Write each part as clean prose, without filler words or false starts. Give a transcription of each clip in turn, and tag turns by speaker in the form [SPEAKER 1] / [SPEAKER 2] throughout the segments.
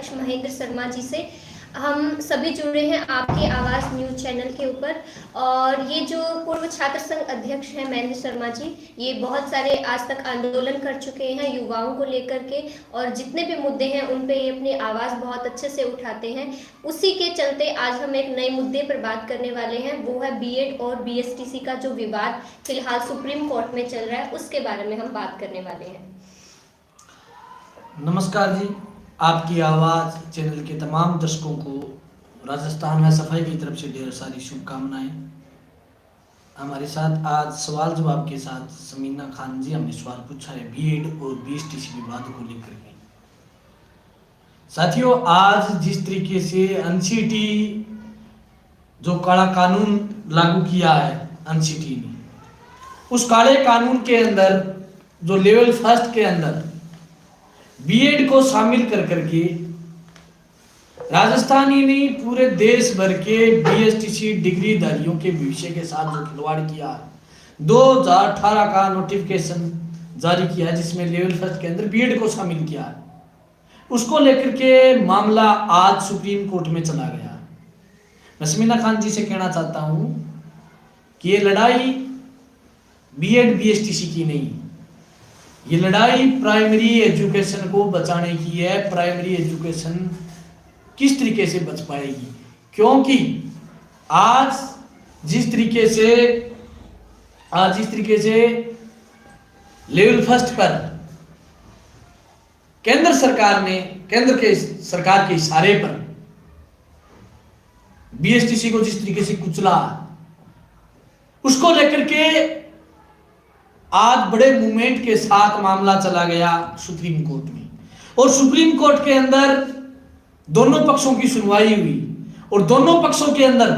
[SPEAKER 1] अध्यक्ष महेंद्र शर्मा जी से। हम सभी जुड़े हैं आपकी आवाज़ न्यूज़ चैनल के ऊपर। और ये जो पूर्व छात्र संघ अध्यक्ष हैं महेंद्र शर्मा जी, ये बहुत सारे आज तक आंदोलन कर चुके हैं युवाओं को लेकर के, और जितने भी मुद्दे हैं उन पे ये अपनी आवाज़ बहुत अच्छे से उठाते हैं। उसी के चलते आज हम एक नए मुद्दे पर बात करने वाले हैं, वो है बीएड और बीएसटीसी का जो विवाद फिलहाल सुप्रीम कोर्ट में चल रहा है, उसके बारे में हम बात करने वाले हैं।
[SPEAKER 2] नमस्कार जी, आपकी आवाज़ चैनल के तमाम दर्शकों को राजस्थान में सफाई की तरफ से ढेर सारी शुभकामनाएं। हमारे साथ आज सवाल जवाब के साथ समीना खान जी हमने सवाल पूछा है बीएड और बीएसटीसी विवाद को लेकर के। साथियों, आज जिस तरीके से एनसीटी जो काला कानून लागू किया है एनसीटी ने, उस काले कानून के अंदर जो लेवल फर्स्ट के अंदर बीएड को शामिल कर करके राजस्थान ही नहीं पूरे देश भर के बीएसटीसी डिग्रीधारियों के भविष्य के साथ जो खिलवाड़ किया है, 2018 का नोटिफिकेशन जारी किया है जिसमें लेवल फर्स्ट के अंदर बीएड को शामिल किया है, उसको लेकर के मामला आज सुप्रीम कोर्ट में चला गया। मैं समीना खान जी से कहना चाहता हूं कि ये लड़ाई बीएड बीएसटीसी की नहीं, ये लड़ाई प्राइमरी एजुकेशन को बचाने की है। प्राइमरी एजुकेशन किस तरीके से बच पाएगी, क्योंकि आज जिस तरीके से लेवल फर्स्ट पर केंद्र सरकार के इशारे पर बीएसटीसी को जिस तरीके से कुचला, उसको लेकर के आज बड़े मूवमेंट के साथ मामला चला गया सुप्रीम कोर्ट में, और सुप्रीम कोर्ट के अंदर दोनों पक्षों की सुनवाई हुई, और दोनों पक्षों के अंदर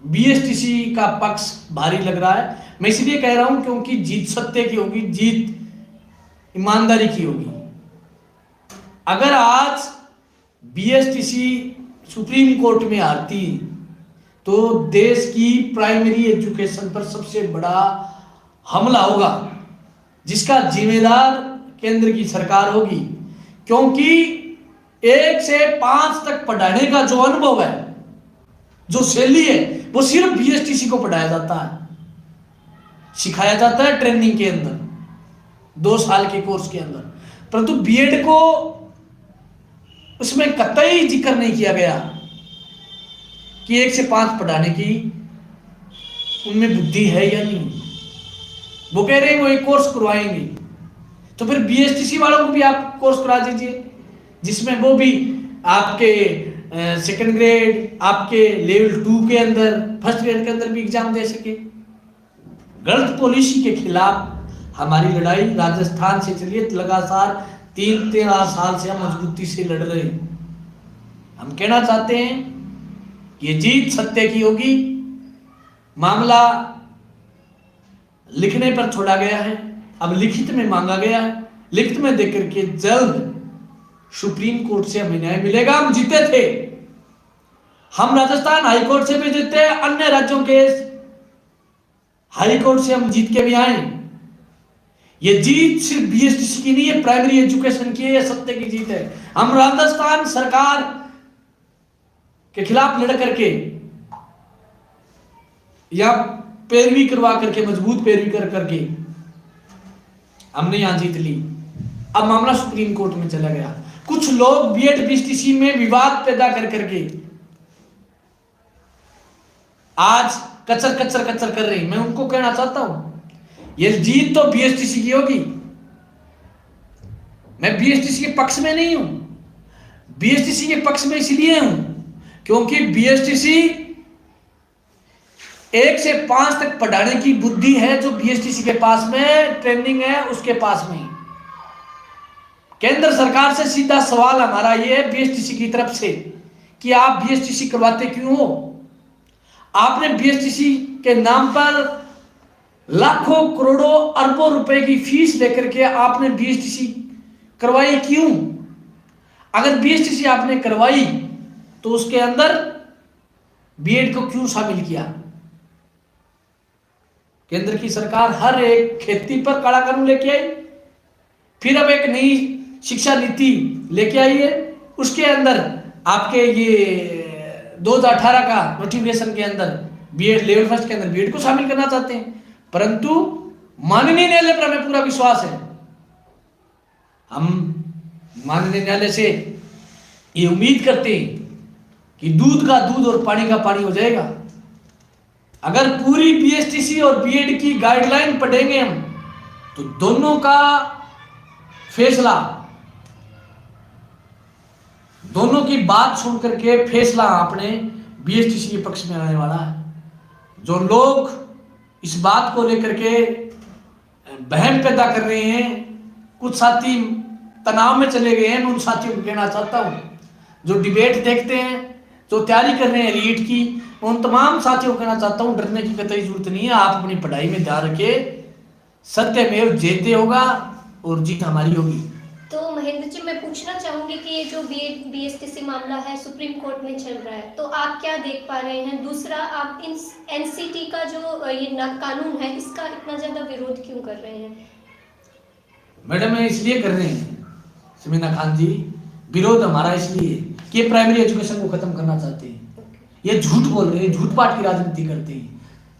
[SPEAKER 2] बीएसटीसी का पक्ष भारी लग रहा है। मैं इसलिए कह रहा हूं क्योंकि जीत सत्य की होगी, जीत ईमानदारी की होगी। अगर आज बीएसटीसी सुप्रीम कोर्ट में हारती तो देश की प्राइमरी एजुकेशन पर सबसे बड़ा हमला होगा, जिसका जिम्मेदार केंद्र की सरकार होगी, क्योंकि 1 से 5 तक पढ़ाने का जो अनुभव है, जो शैली है, वो सिर्फ बीएसटीसी को पढ़ाया जाता है, सिखाया जाता है ट्रेनिंग के अंदर 2 साल के कोर्स के अंदर, परंतु बीएड को उसमें कतई जिक्र नहीं किया गया कि 1 से 5 पढ़ाने की उनमें बुद्धि है या नहीं। वो कह रहे हैं वो एक कोर्स करवाएंगे, तो फिर बीएसटीसी वालों को भी आप कोर्स करा दीजिए जिसमें वो भी आपके सेकंड ग्रेड, आपके लेवल 2 के अंदर, फर्स्ट ग्रेड के अंदर भी एग्जाम दे सके। गलत पॉलिसी के खिलाफ हमारी लड़ाई राजस्थान से चलिए, लगातार 3-13 साल से हम मजबूती से लड़ रहे हैं। हम कहना चाहते हैं कि ये जीत सत्य की होगी। मामला लिखने पर छोड़ा गया है, अब लिखित में मांगा गया है, लिखित में देकर के जल्द सुप्रीम कोर्ट से हमें न्याय मिलेगा। हम जीते थे, हम राजस्थान हाई कोर्ट से भी जीते, अन्य राज्यों के हाई कोर्ट से हम जीत के भी आए। ये जीत सिर्फ बीएसटीसी की नहीं है, प्राइमरी एजुकेशन की है, ये सत्य की जीत है। हम राजस्थान सरकार के खिलाफ लड़ करके या पैरवी करवा करके, मजबूत पैरवी कर करके हमने यहां जीत ली। अब मामला सुप्रीम कोर्ट में चला गया। कुछ लोग बीएड बीएसटीसी में विवाद पैदा कर करके आज कचर कर रहे हैं। मैं उनको कहना चाहता हूं ये जीत तो बीएसटीसी की होगी। मैं बीएसटीसी के पक्ष में नहीं हूं, बीएसटीसी के पक्ष में इसलिए हूं क्योंकि बीएसटीसी 1 से 5 तक पढ़ाने की बुद्धि है जो बीएसटीसी के पास में, ट्रेनिंग है उसके पास में। केंद्र सरकार से सीधा सवाल हमारा ये है बीएसटीसी की तरफ से कि आप बीएसटीसी करवाते क्यों हो? आपने बीएसटीसी के नाम पर लाखों करोड़ों अरबों रुपए की फीस लेकर के आपने बीएसटीसी करवाई क्यों? अगर बीएसटीसी आपने करवाई तो उसके अंदर बीएड को क्यों शामिल किया? केंद्र की सरकार हर एक खेती पर काला कानून लेके आई, फिर अब एक नई शिक्षा नीति लेके आई है उसके अंदर आपके ये 2018 का नोटिफिकेशन के अंदर बीएड लेवल फर्स्ट के अंदर बीएड को शामिल करना चाहते हैं, परंतु माननीय न्यायालय पर हमें पूरा विश्वास है। हम माननीय न्यायालय से ये उम्मीद करते हैं कि दूध का दूध और पानी का पानी हो जाएगा। अगर पूरी बीएसटीसी और बीएड की गाइडलाइन पढ़ेंगे हम, तो दोनों का फैसला, दोनों की बात सुन करके फैसला अपने बीएसटीसी के पक्ष में आने वाला है। जो लोग इस बात को लेकर के बहम पैदा कर रहे हैं, कुछ साथी तनाव में चले गए हैं, मैं उन साथियों को कहना चाहता हूं, जो डिबेट देखते हैं, जो तैयारी कर रहे हैं लीड की, उन तमाम साथियों को कहना चाहता हूं, डरने की कतई जरूरत नहीं है। आप अपनी पढ़ाई में ध्यान रखें, सत्यमेव जयते होगा और जीत हमारी होगी।
[SPEAKER 1] तो महेंद्र जी, मैं पूछना चाहूंगी कि ये जो बीएसटीसी मामला है सुप्रीम कोर्ट में चल रहा है, तो आप क्या देख पा रहे हैं? दूसरा, आप इन एनसीटी का जो ये कानून है, इसका इतना ज्यादा विरोध क्यों कर रहे हैं?
[SPEAKER 2] मैडम, इसलिए कर रहे हैं समीना खान जी, विरोध हमारा इसलिए कि प्राइमरी एजुकेशन को खत्म करना चाहते हैं। ये झूठ बोल रहे हैं, झूठ पाठ की राजनीति करते हैं।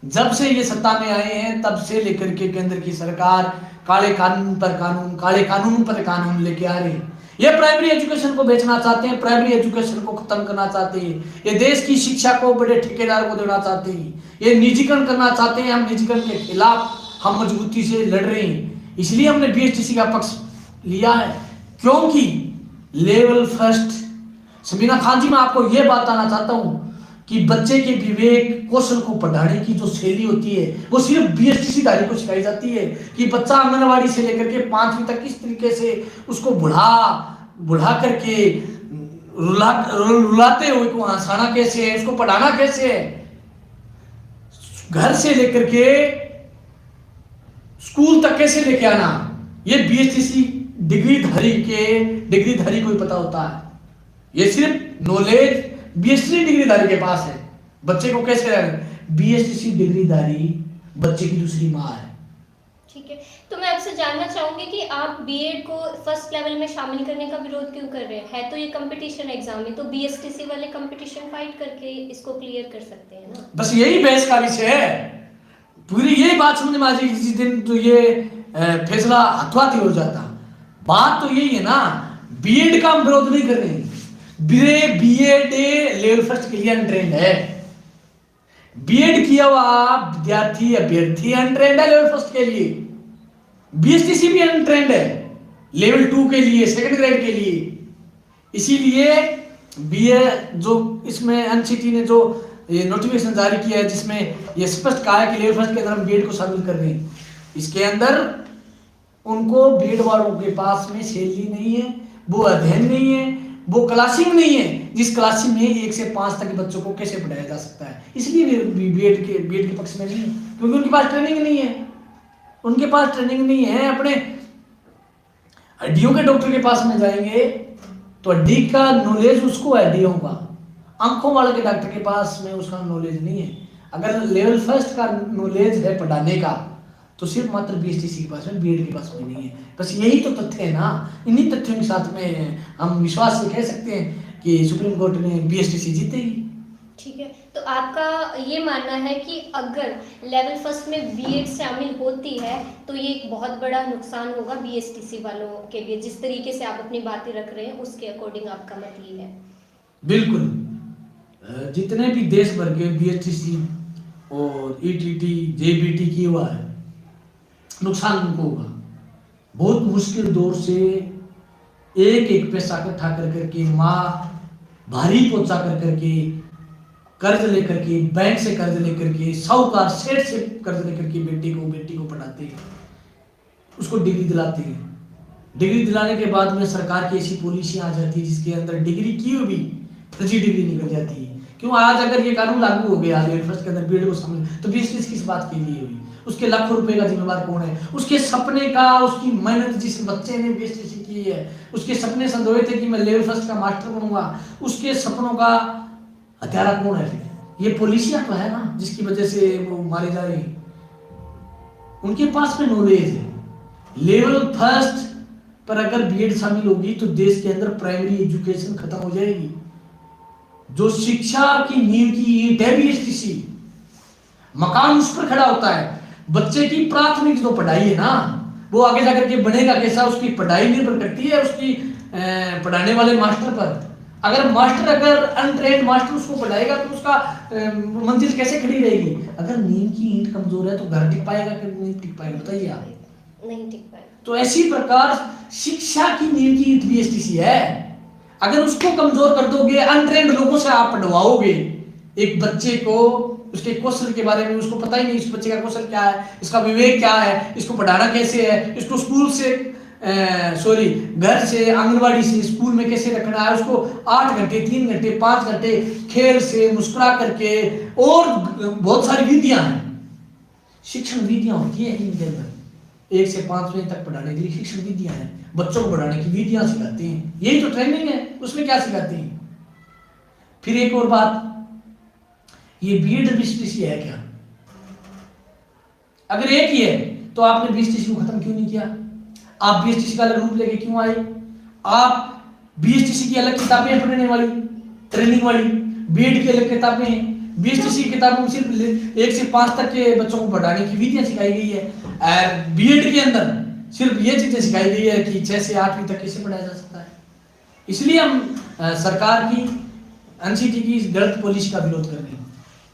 [SPEAKER 2] जब से ये सत्ता में आए हैं तब से लेकर के केंद्र की सरकार काले कानून पर कानून, काले कानून पर कानून लेके आ रहे हैं। ये प्राइमरी एजुकेशन को बेचना चाहते हैं, प्राइमरी एजुकेशन को खत्म करना चाहते हैं। ये देश की शिक्षा को बड़े ठेकेदार को देना चाहते हैं। ये निजीकरण करना चाहते हैं। हम निजीकरण के खिलाफ हम मजबूती से लड़ रहे हैं। इसलिए हमने बीएसटीसी का पक्ष लिया है, क्योंकि लेवल फर्स्ट, समीना खान जी, मैं आपको यह बात बताना चाहता हूं कि बच्चे के विवेक कौशल को पढ़ाने की जो शैली होती है, वो सिर्फ बीएसटीसी धारी को सिखाई जाती है कि बच्चा आंगनवाड़ी से लेकर के 5वीं तक किस तरीके से उसको बुढ़ा करके रुलाते हुए को हंसाना कैसे है, उसको पढ़ाना कैसे है, घर से लेकर के स्कूल तक कैसे लेके आना, ये बीएसटीसी डिग्री धारी को ही पता होता है। ये सिर्फ नॉलेज बीएसटीसी डिग्रीधारी के पास है। बच्चे को कैसे रहना, बीएसटीसी डिग्रीधारी बच्चे की दूसरी माँ है।
[SPEAKER 1] ठीक है, तो मैं आपसे जानना चाहूंगी कि आप बीएड को फर्स्ट लेवल में शामिल करने का विरोध क्यों कर रहे हैं? है तो ये कंपटीशन एग्जाम है, तो बीएसटीसी वाले कंपटीशन फाइट करके इसको क्लियर कर सकते हैं ना।
[SPEAKER 2] बस यही बहस का विषय है। पूरी यही बात समझ में आ जाएगी जिस दिन तो ये फैसला हथवाती हो जाता। बात तो यही है ना, बीएड का हम विरोध नहीं कर रहे हैं। बीएड लेवल फर्स्ट के लिए अनट्रेंड है। बीएड किया हुआ विद्यार्थी अभ्यर्थी अनट्रेंड है लेवल फर्स्ट के लिए। बीएसटीसी भी अनट्रेंड है लेवल 2 के लिए, सेकंड ग्रेड के लिए। इसीलिए बीए जो इसमें एनसीटी ने जो ये नोटिफिकेशन जारी किया है, जिसमें ये स्पष्ट कहा है कि लेवल फर्स्ट के अंदर हम बीएड को शामिल कर रहे हैं, इसके अंदर उनको बीएड वालों के पास में शैली नहीं है, वो अध्ययन नहीं है, वो क्लासिंग नहीं है जिस क्लासिंग में 1 से 5 तक बच्चों को कैसे पढ़ाया जा सकता है। इसलिए बीएड के पक्ष में नहीं है, क्योंकि उनके पास ट्रेनिंग नहीं है। उनके पास ट्रेनिंग नहीं है। अपने हड्डियों के डॉक्टर के पास में जाएंगे तो हड्डी का नॉलेज उसको हड्डियों का, आंखों वाले के डॉक्टर के पास में उसका नॉलेज नहीं है। अगर लेवल फर्स्ट का नॉलेज है पढ़ाने का, तो सिर्फ मात्र बीएसटीसी के पास में, बीएड के पास में नहीं है। बस यही तो तथ्य है ना। इन्हीं तथ्यों के साथ में हम विश्वास से कह सकते हैं कि सुप्रीम कोर्ट में बीएसटीसी जीतेगी।
[SPEAKER 1] ठीक है, तो आपका ये मानना है कि अगर लेवल फर्स्ट में बीएड शामिल होती है तो ये एक बहुत बड़ा नुकसान होगा बीएसटीसी वालों के लिए, जिस तरीके से आप अपनी बातें रख रहे हैं उसके अकॉर्डिंग आपका मत ये है?
[SPEAKER 2] बिल्कुल। जितने भी देश भर के बीएसटीसी और ईटीटी जेबीटी की हुआ है, नुकसान उनको होगा। बहुत मुश्किल दौर से एक पैसा इकट्ठा कर करके, माँ भारी पहुंचा कर करके, कर्ज लेकर के, बैंक से कर्ज लेकर के, साहूकार सेठ से कर्ज लेकर के बेटी को पढ़ाते हैं, उसको डिग्री दिलाते हैं। डिग्री दिलाने के बाद में सरकार की ऐसी पॉलिसी आ जाती है जिसके अंदर डिग्री की हुई फर्जी डिग्री निकल जाती है। क्यों? आज अगर ये कानून लागू हो गया लेवल फर्स्ट के अंदर बीएड को शामिल, तो बीएसटीसी किस बात के लिए हुई? उसके लाखों रुपए का जिम्मेवार कौन है? उसके सपने का, उसकी मेहनत जिस बच्चे ने बीएसटीसी की है, उसके सपने संजोए थे कि मैं लेवल फर्स्ट का मास्टर बनूंगा, उसके सपनों का हत्यारा कौन है? फिर ये पॉलिसियां तो है ना जिसकी वजह से वो मारे जा रहे हैं। उनके पास में नॉलेज है। लेवल फर्स्ट पर अगर बीएड शामिल होगी तो देश के अंदर प्राइमरी एजुकेशन खत्म हो जाएगी। जो शिक्षा की नींव की ईंट है बीएसटीसी, मकान उस पर खड़ा होता है। बच्चे की प्राथमिक जो पढ़ाई है ना, वो आगे जाकर के बनेगा कैसा, उसकी पढ़ाई निर्भर करती है उसकी पढ़ाने वाले मास्टर पर। अगर मास्टर अगर अनट्रेन्ड मास्टर उसको पढ़ाएगा तो उसका मंजिल कैसे खड़ी रहेगी। अगर नींव की ईंट कमजोर है तो घर टिक पाएगा कि नहीं टिक पाएगा, बताइए आप।
[SPEAKER 1] नहीं टिक पाएगा। तो
[SPEAKER 2] ऐसी प्रकार शिक्षा की नींव की ईंट बीएसटीसी है। अगर उसको कमजोर कर दोगे, अनट्रेन्ड लोगों से आप पढ़वाओगे एक बच्चे को, उसके कौशल के बारे में उसको पता ही नहीं, इस बच्चे का कौशल क्या है, इसका विवेक क्या है, इसको पढ़ाना कैसे है, इसको स्कूल से घर से, आंगनबाड़ी से, स्कूल में कैसे रखना है, उसको 8 घंटे 3 घंटे 5 घंटे खेल से, मुस्कुरा करके, और बहुत सारी विधियां हैं, शिक्षण विधियां होती है इनके अंदर। 1 से 5 बजे तक पढ़ाने के लिए शिक्षण विधियां हैं, बच्चों को पढ़ाने की विधियां सिखाते हैं, यही तो ट्रेनिंग है। उसमें क्या सिखाते हैं। फिर एक और बात, ये बीएड बीएसटीसी है क्या? अगर एक ही है तो आपने बीएसटीसी को खत्म क्यों नहीं किया? आप बीएसटीसी का अलग रूप लेके क्यों आए? आप बीएसटीसी की अलग किताबें हैं पढ़ने वाली, ट्रेनिंग वाली, बीएड की अलग किताबें हैं। बीएसटीसी की किताबों में सिर्फ 1 से 5 तक के बच्चों को पढ़ाने की विधियां सिखाई गई है। बीएड के अंदर सिर्फ ये चीजें सिखाई गई है कि 6 से 8वीं तक कैसे पढ़ाया जा सकता है। इसलिए हम सरकार की एनसीटी की इस गलत पॉलिसी का विरोध कर रहे हैं।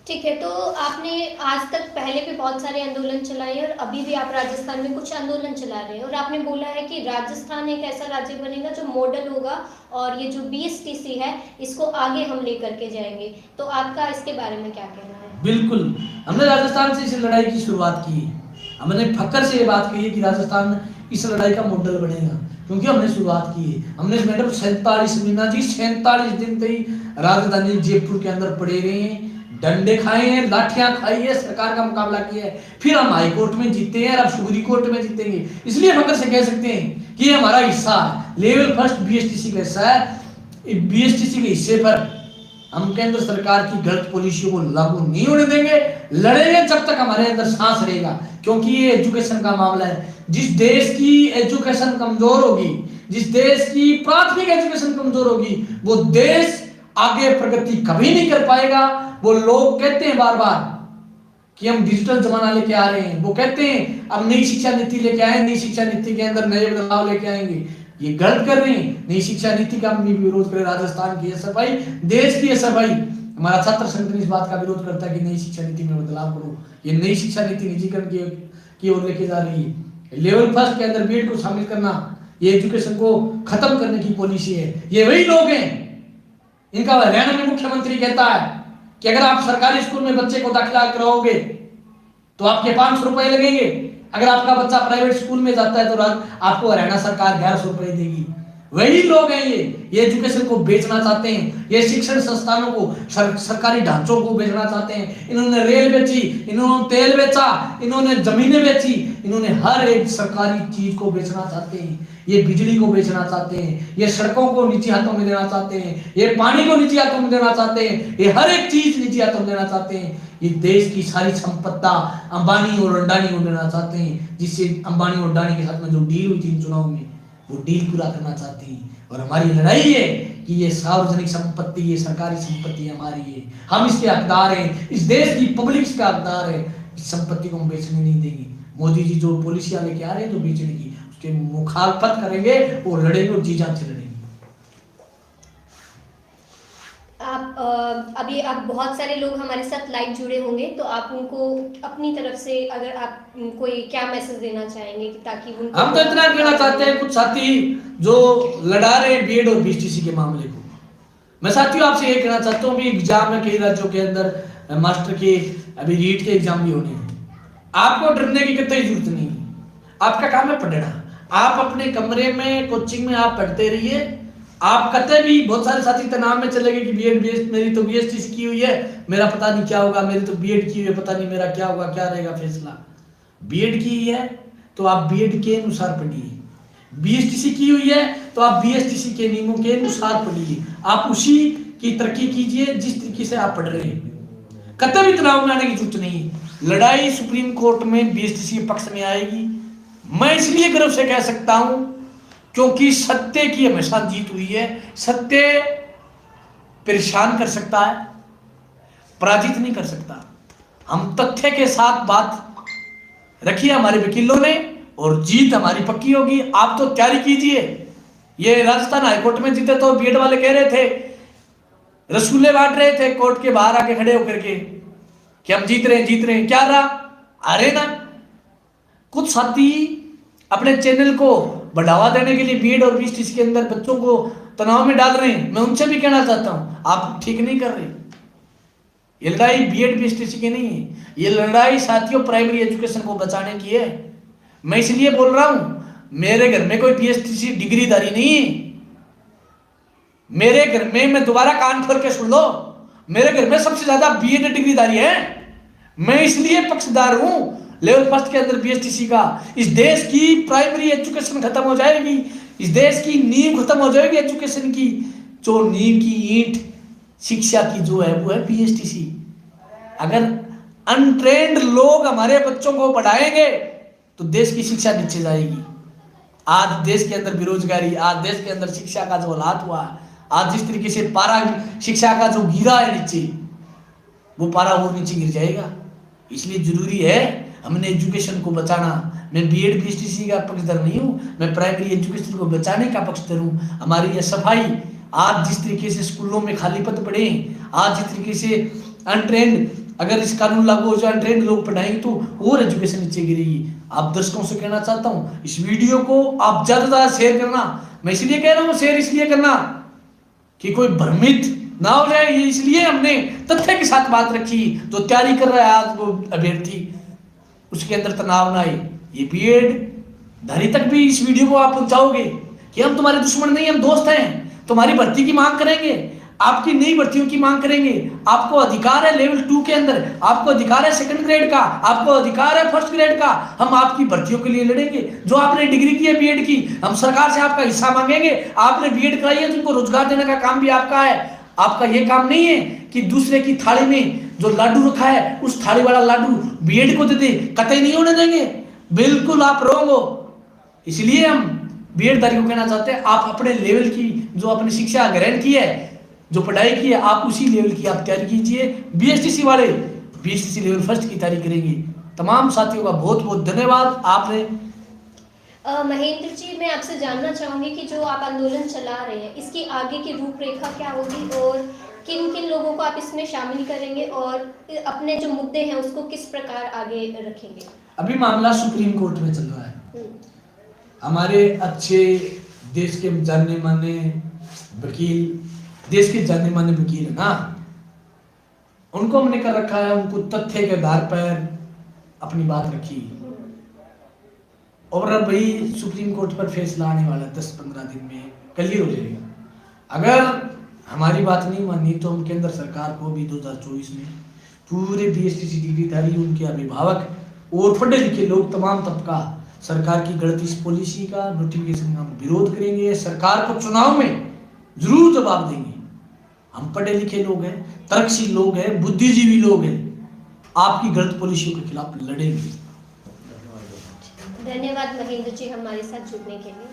[SPEAKER 1] ठीक है, तो आपने आज तक पहले भी बहुत सारे आंदोलन चलाए और अभी भी आप राजस्थान में कुछ आंदोलन चला रहे हैं, और आपने बोला है कि राजस्थान एक ऐसा राज्य बनेगा जो मॉडल होगा और ये जो बीएसटीसी है इसको आगे हम लेकर के जाएंगे। तो आपका इसके बारे में क्या कहना है?
[SPEAKER 2] बिल्कुल, हमने राजस्थान से इस लड़ाई की शुरुआत की है। हमने फक्र से ये बात कही है कि राजस्थान इस लड़ाई का मॉडल बनेगा, क्योंकि हमने शुरुआत की है। हमने मैडम 47 मीना जी 47 दिन तक राजधानी जयपुर के अंदर पड़े रहे हैं, डंडे खाए हैं, लाठियां खाई है, सरकार का मुकाबला किया है, फिर हम हाई कोर्ट में जीते हैं और अब सुप्रीम कोर्ट में जीतेंगे। इसलिए फक्र से कह सकते हैं कि ये हमारा हिस्सा है, लेवल फर्स्ट बीएसटीसी का हिस्सा है। बीएसटीसी के हिस्से पर हम केंद्र सरकार की गलत पॉलिसियों को लागू नहीं होने देंगे, लड़ेंगे जब तक हमारे अंदर सांस रहेगा, क्योंकि ये एजुकेशन का मामला है। जिस देश की एजुकेशन कमजोर होगी, जिस देश की प्राथमिक एजुकेशन कमजोर होगी, वो देश आगे प्रगति कभी नहीं कर पाएगा। वो लोग कहते हैं बार बार कि हम डिजिटल जमाना लेके आ रहे हैं, वो कहते हैं अब नई शिक्षा नीति लेके आए, नई शिक्षा नीति के अंदर नए बदलाव लेके आएंगे, ये गलत कर रहे हैं। नई शिक्षा नीति का हम भी विरोध करें, राजस्थान की एसएफआई, देश की एसएफआई, हमारा छात्र संगठन इस बात का विरोध करता है कि नई शिक्षा नीति में बदलाव करो। ये नई शिक्षा नीति निजीकरण की ओर लेके जा रही है। लेवल फर्स्ट के अंदर बीएड को शामिल करना, ये एजुकेशन को खत्म करने की पॉलिसी है। ये वही लोग हैं, इनका हरियाणा में मुख्यमंत्री कहता है कि अगर आप सरकारी स्कूल में बच्चे को दाखिला कराओगे तो आपके 500 रुपए लगेंगे, अगर आपका बच्चा प्राइवेट स्कूल में जाता है तो आपको हरियाणा सरकार 1100 रुपए देगी। वही लोग हैं ये एजुकेशन को बेचना चाहते हैं, ये शिक्षण संस्थानों को, सरकारी ढांचों को बेचना चाहते हैं। इन्होंने रेल बेची, इन्होंने तेल बेचा, इन्होंने जमीनें बेची, इन्होंने हर एक सरकारी चीज को बेचना चाहते हैं। ये बिजली को बेचना चाहते हैं, ये सड़कों को निजी हाथों में देना चाहते हैं, ये पानी को निजी हाथों में देना चाहते हैं, ये हर एक चीज निजी हाथों में देना चाहते हैं। ये देश की सारी संपत्ता अंबानी और अडानी को देना चाहते हैं, जिससे अंबानी और अडानी के साथ में जो डील हुई थी चुनाव में, वो डील पूरा करना चाहते हैं। और हमारी लड़ाई है कि ये सार्वजनिक संपत्ति, ये सरकारी संपत्ति हमारी है, हम इसके हकदार हैं, इस देश की पब्लिक इसका हकदार है। इस संपत्ति को हम बेचने नहीं देंगे। मोदी जी जो पॉलिसियां लेके आ रहे हैं तो बेचने की, उसके मुखालफत करेंगे और लड़ेंगे और जी जान से लड़ेंगे।
[SPEAKER 1] अभी आप बहुत सारे लोग हमारे साथ लाइव जुड़े होंगे, तो आप उनको अपनी तरफ से अगर आप कोई क्या मैसेज देना चाहेंगे कि ताकि उनको,
[SPEAKER 2] हम तो इतना कहना चाहते हैं, कुछ साथी जो लड़ा रहे हैं बीएड और बीएसटीसी के मामले को, मैं साथियों आपसे ये कहना चाहता हूँ, एग्जाम है कई राज्यों के अंदर मास्टर के, अभी रीट के एग्जाम भी होने हैं। आपको डरने की कोई जरूरत नहीं है, आपका काम है पढ़ना। आप अपने कमरे में कोचिंग में आप पढ़ते रहिए। आप कहते भी, बहुत सारे साथी तनाव में चले गए कि बीएड मेरी तो बीएसटीसी की हुई है, मेरा पता नहीं क्या होगा, मेरी तो बीएड की हुई है, पता नहीं मेरा क्या होगा, क्या रहेगा फैसला। बीएड की हुई है तो आप बीएड के अनुसार पढ़िए, बीएसटीसी की हुई है तो आप बीएसटीसी के नियमों के अनुसार पढ़िए, आप उसी की तरक्की कीजिए जिस तरीके से आप पढ़ रहे हैं। कतई भी तनाव में आने की जरूरत नहीं। लड़ाई सुप्रीम कोर्ट में बीएसटीसी के पक्ष में आएगी। मैं इसलिए गर्व से कह सकता हूं क्योंकि सत्य की हमेशा जीत हुई है। सत्य परेशान कर सकता है, पराजित नहीं कर सकता। हम तथ्य के साथ बात रखी है हमारे वकीलों ने, और जीत हमारी पक्की होगी। आप तो तैयारी कीजिए। ये राजस्थान हाईकोर्ट में जीते तो बीएड वाले कह रहे थे, रसगुल्ले बांट रहे थे कोर्ट के बाहर आके खड़े होकर के कि हम जीत रहे हैं। क्या रहा? अरे ना, कुछ साथी अपने चैनल को बढ़ावा देने के लिए बीएड और बीएसटीसी के अंदर बच्चों को तनाव में डाल रहे हैं। मैं उनसे भी कहना चाहता हूं, आप ठीक नहीं कर रहे। ये लड़ाई बीएड बीएसटीसी की नहीं है, ये लड़ाई साथियों प्राइमरी एजुकेशन को बचाने की है। मैं इसलिए बोल रहा हूं, मेरे घर में कोई बीएसटीसी डिग्रीधारी नहीं है। मेरे घर में, मैं दोबारा कान खोल के सुन लो, मेरे घर में सबसे ज्यादा बीएड डिग्रीधारी है। मैं इसलिए पक्षधार हूं लेवल फर्स्ट के अंदर बीएसटीसी का। इस देश की प्राइमरी एजुकेशन खत्म हो जाएगी, इस देश की नींव खत्म हो जाएगी एजुकेशन की। जो नींव की ईंट शिक्षा की जो है वो है बीएसटीसी। अगर अनट्रेंड लोग हमारे बच्चों को पढ़ाएंगे तो देश की शिक्षा नीचे जाएगी। आज देश के अंदर बेरोजगारी, आज देश के अंदर शिक्षा का जो हालात हुआ, आज जिस तरीके से पारा शिक्षा का जो गिरा है नीचे, वो पारा और नीचे गिर जाएगा। इसलिए जरूरी है हमने एजुकेशन को बचाना। मैं बीएड बीएसटीसी का पक्षधर नहीं हूं, मैं प्राइमरी एजुकेशन को बचाने का पक्षधर हूं। हमारी यह सफाई, आज जिस तरीके से स्कूलों में खाली पद पड़े, आज जिस तरीके से अनट्रेंड, अगर इस कानून लागू हो जाए अनट्रेंड लोग पढ़ाएंगे तो और एजुकेशन नीचे गिरेगी। आप दर्शकों से कहना चाहता हूं, इस वीडियो को आप ज्यादा से ज्यादा शेयर करना। मैं इसलिए कह रहा हूं शेयर इसलिए करना कि कोई भ्रमित ना हो जाए। ये इसलिए हमने तथ्य के साथ बात रखी। जो तैयारी कर रहा है आज वो अभ्यर्थी, उसके अंदर तनाव ना आए। ये बीएड धारी तक भी इस वीडियो को आप पहुंचाओगे कि हम तुम्हारे दुश्मन नहीं, हम दोस्त हैं। तुम्हारी भर्ती की मांग करेंगे, आपकी नई भर्तियों की मांग करेंगे। आपको अधिकार है लेवल 2 के अंदर, आपको अधिकार है सेकंड ग्रेड का, आपको अधिकार है फर्स्ट ग्रेड का। हम आपकी भर्तियों के लिए लड़ेंगे। जो आपने डिग्री की है बीएड की, हम सरकार से आपका हिस्सा मांगेंगे। आपने बीएड कराई है तो उनको रोजगार देने का काम भी आपका है। आपका ये काम नहीं है कि दूसरे की थाली में जो लाडू रखा है उस थाली वाला लाडू बीएड को दे दे, कतई नहीं होने देंगे। बिल्कुल आप रॉन्ग हो। इसलिए हम बीएड धारी को कहना चाहते हैं, आप अपने लेवल की जो अपनी शिक्षा ग्रहण की है, जो पढ़ाई की है, आप उसी लेवल की आप तैयारी कीजिए। बीएसटीसी वाले बीएसटीसी लेवल फर्स्ट की तैयारी करेंगे। तमाम साथियों का बहुत बहुत धन्यवाद। आपने
[SPEAKER 1] महेंद्र जी, मैं आपसे जानना चाहूंगी कि जो आप आंदोलन चला रहे हैं, इसकी आगे की रूपरेखा क्या होगी और किन किन लोगों को आप इसमें शामिल करेंगे और अपने जो मुद्दे हैं उसको किस प्रकार आगे रखेंगे?
[SPEAKER 2] अभी मामला सुप्रीम कोर्ट में चल रहा है। हमारे अच्छे देश के जाने माने वकील, देश के जाने माने वकील है ना, उनको हमने कर रखा है। उनको तथ्य के आधार पर अपनी बात रखी और अब भाई सुप्रीम कोर्ट पर फैसला आने वाला 10-15 दिन में, कल ही हो जाएगा। अगर हमारी बात नहीं मानी तो हम केंद्र सरकार को भी 2024 में पूरे बीएसटीसी डिग्रीधारी, उनके अभिभावक और पढ़े लिखे लोग, तमाम तबका सरकार की गलत इस पॉलिसी का, नोटिफिकेशन का विरोध करेंगे। सरकार को चुनाव में जरूर जवाब देंगे। हम पढ़े लिखे लोग हैं, तर्कशील लोग हैं, बुद्धिजीवी लोग हैं, आपकी गलत पॉलिसियों के खिलाफ लड़ेंगे।
[SPEAKER 1] धन्यवाद महेंद्र जी हमारे साथ जुड़ने के लिए।